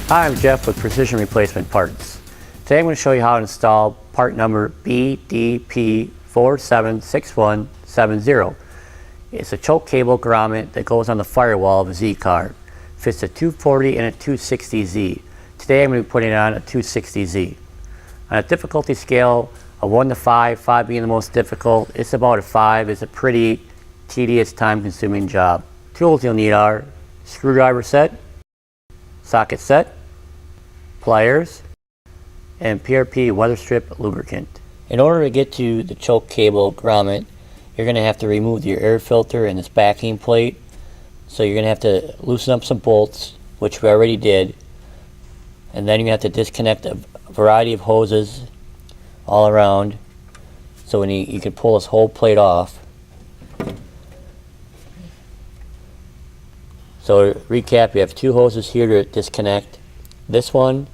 Hi, I'm Jeff with Precision Replacement Parts. Today I'm going to show you how to install part number BDP476170. It's a choke cable grommet that goes on the firewall of a Z car. Fits a 240 and a 260Z. Today I'm going to be putting it on a 260Z. On a difficulty scale of 1 to 5, 5 being the most difficult, it's about a 5. It's a pretty tedious, time-consuming job. Tools you'll need are screwdriver set, socket set, pliers, and PRP weather strip lubricant. In order to get to the choke cable grommet, you're going to have to remove your air filter and this backing plate. So you're going to have to loosen up some bolts, which we already did, and then you have to disconnect a variety of hoses all around so when you can pull this whole plate off. So to recap, you have two hoses here to disconnect. This one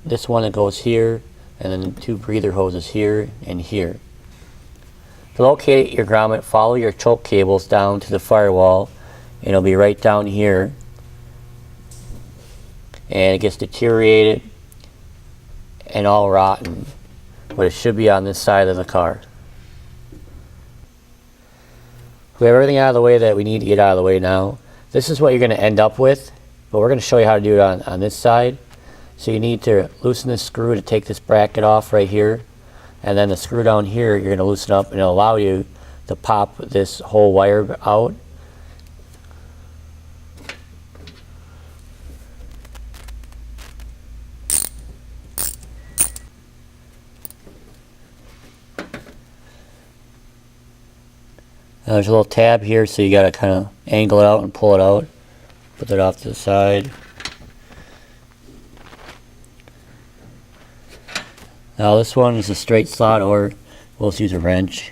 that goes here, and then two breather hoses here and here. To locate your grommet, follow your choke cables down to the firewall, and it'll be right down here. And it gets deteriorated and all rotten, but it should be on this side of the car. We have everything out of the way that we need to get out of the way now. This is what you're going to end up with, but we're going to show you how to do it on this side. So you need to loosen this screw to take this bracket off right here, and then the screw down here you're going to loosen up, and it'll allow you to pop this whole wire out. Now there's a little tab here, so you got to kind of angle it out and pull it out. Put that off to the side. Now this one is a straight slot, or we'll just use a wrench.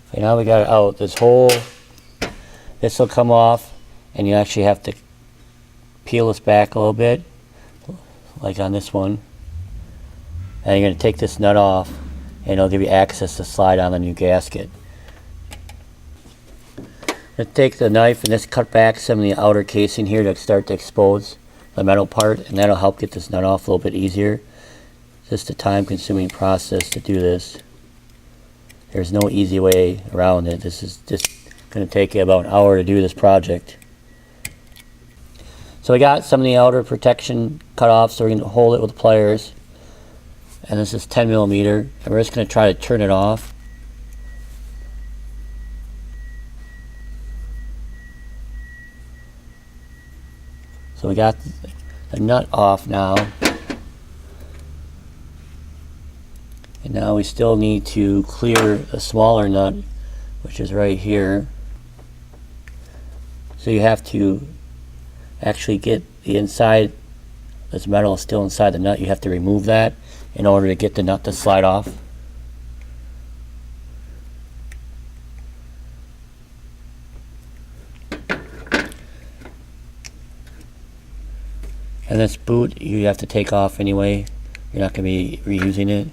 Okay, now we got it out. This will come off, and you actually have to peel this back a little bit, like on this one. And you're going to take this nut off, and it'll give you access to slide on the new gasket. Let's take the knife and just cut back some of the outer casing here to start to expose the metal part, and that'll help get this nut off a little bit easier. It's just a time-consuming process to do this. There's no easy way around it. This is just going to take you about an hour to do this project. So we got some of the outer protection cut off, so we're going to hold it with pliers. And this is 10 millimeter, and we're just going to try to turn it off. So we got the nut off now. And now we still need to clear the smaller nut, which is right here. So you have to actually get the inside, this metal is still inside the nut, you have to remove that in order to get the nut to slide off. And this boot you have to take off anyway. You're not going to be reusing it.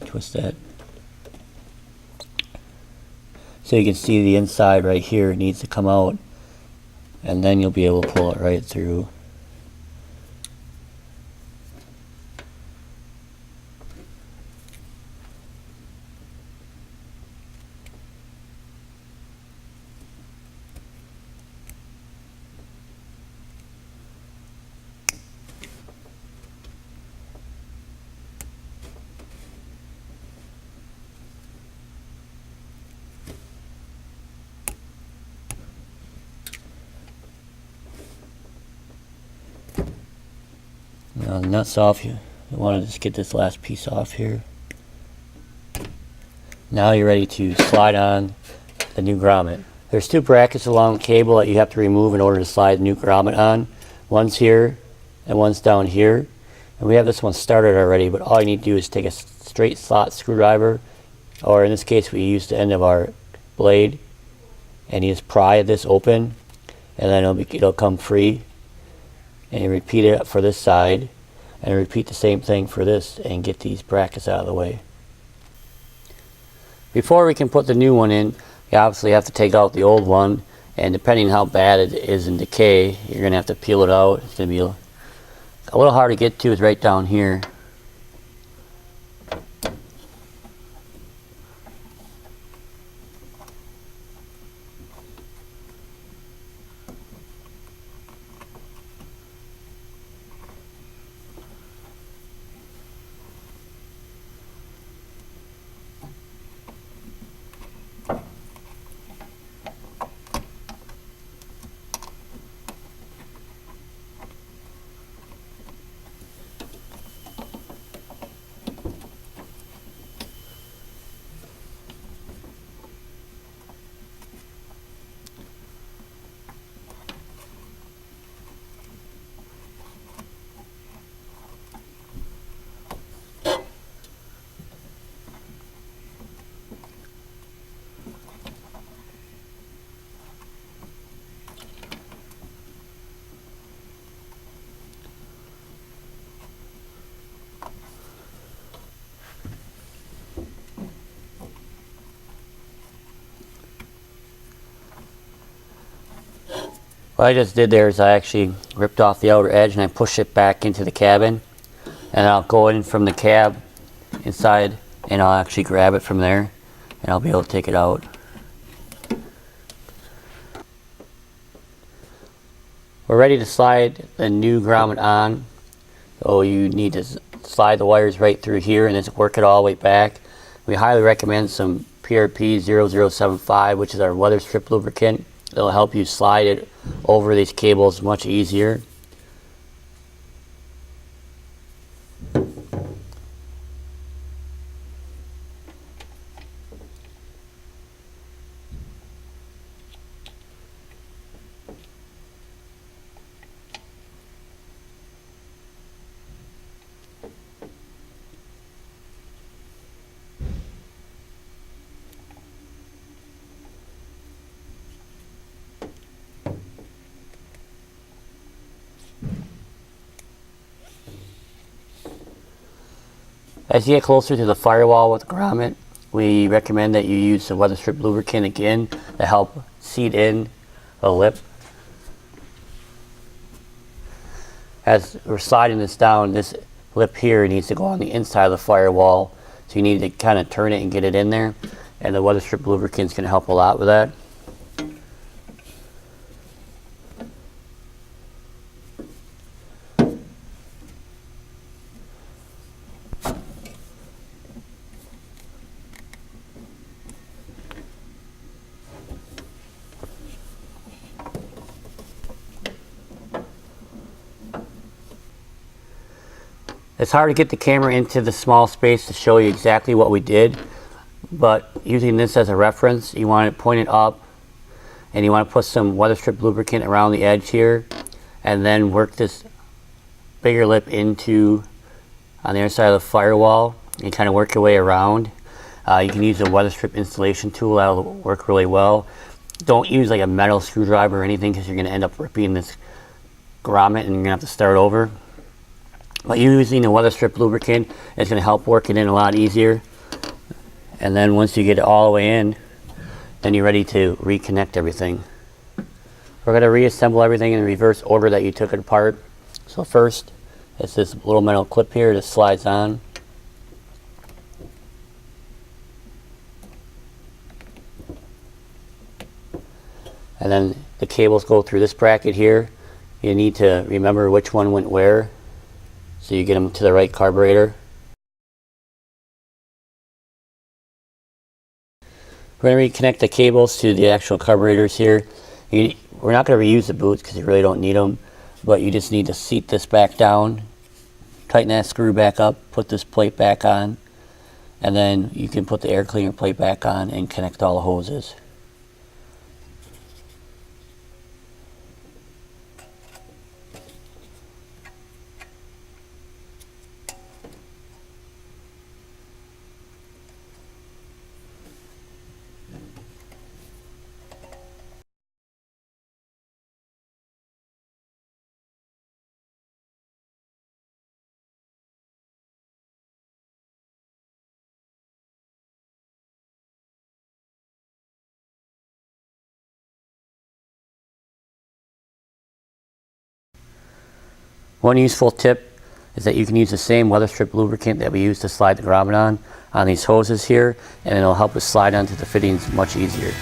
Twist that. So you can see the inside right here needs to come out, and then you'll be able to pull it right through. Now the nut's off. You want to just get this last piece off here. Now you're ready to slide on the new grommet. There's two brackets along the cable that you have to remove in order to slide the new grommet on. One's here and one's down here. And we have this one started already, but all you need to do is take a straight slot screwdriver, or in this case we use the end of our blade, and you just pry this open, and then it'll come free. And you repeat it for this side, And repeat the same thing for this and get these brackets out of the way. Before we can put the new one in, you obviously have to take out the old one, and depending on how bad it is in decay, you're going to have to peel it out. It's going to be a little hard to get to. Is right down here. What I just did there is I actually ripped off the outer edge and I pushed it back into the cabin, and I'll go in from the cab inside and I'll actually grab it from there and I'll be able to take it out. We're ready to slide the new grommet on. So you need to slide the wires right through here and then work it all the way back. We highly recommend some PRP 0075, which is our weather strip lubricant. It'll help you slide it over these cables much easier. As you get closer to the firewall with the grommet, we recommend that you use the weather strip lubricant again to help seat in the lip. As we're sliding this down, this lip here needs to go on the inside of the firewall, so you need to kind of turn it and get it in there, and the weather strip lubricant is going to help a lot with that. It's hard to get the camera into the small space to show you exactly what we did, but using this as a reference, you want to point it up and you want to put some weather strip lubricant around the edge here and then work this bigger lip into on the other side of the firewall and kind of work your way around. You can use a weather strip installation tool. That'll work really well. Don't use like a metal screwdriver or anything, because you're going to end up ripping this grommet and you're going to have to start over. But using a weather strip lubricant is going to help work it in a lot easier. And then once you get it all the way in, then you're ready to reconnect everything. We're going to reassemble everything in the reverse order that you took it apart. So first, it's this little metal clip here that slides on. And then the cables go through this bracket here. You need to remember which one went where, so you get them to the right carburetor. We're going to reconnect the cables to the actual carburetors here. We're not going to reuse the boots because you really don't need them, but you just need to seat this back down, tighten that screw back up, put this plate back on, and then you can put the air cleaner plate back on and connect all the hoses. One useful tip is that you can use the same weather strip lubricant that we use to slide the grommet on these hoses here, and it'll help us slide onto the fittings much easier.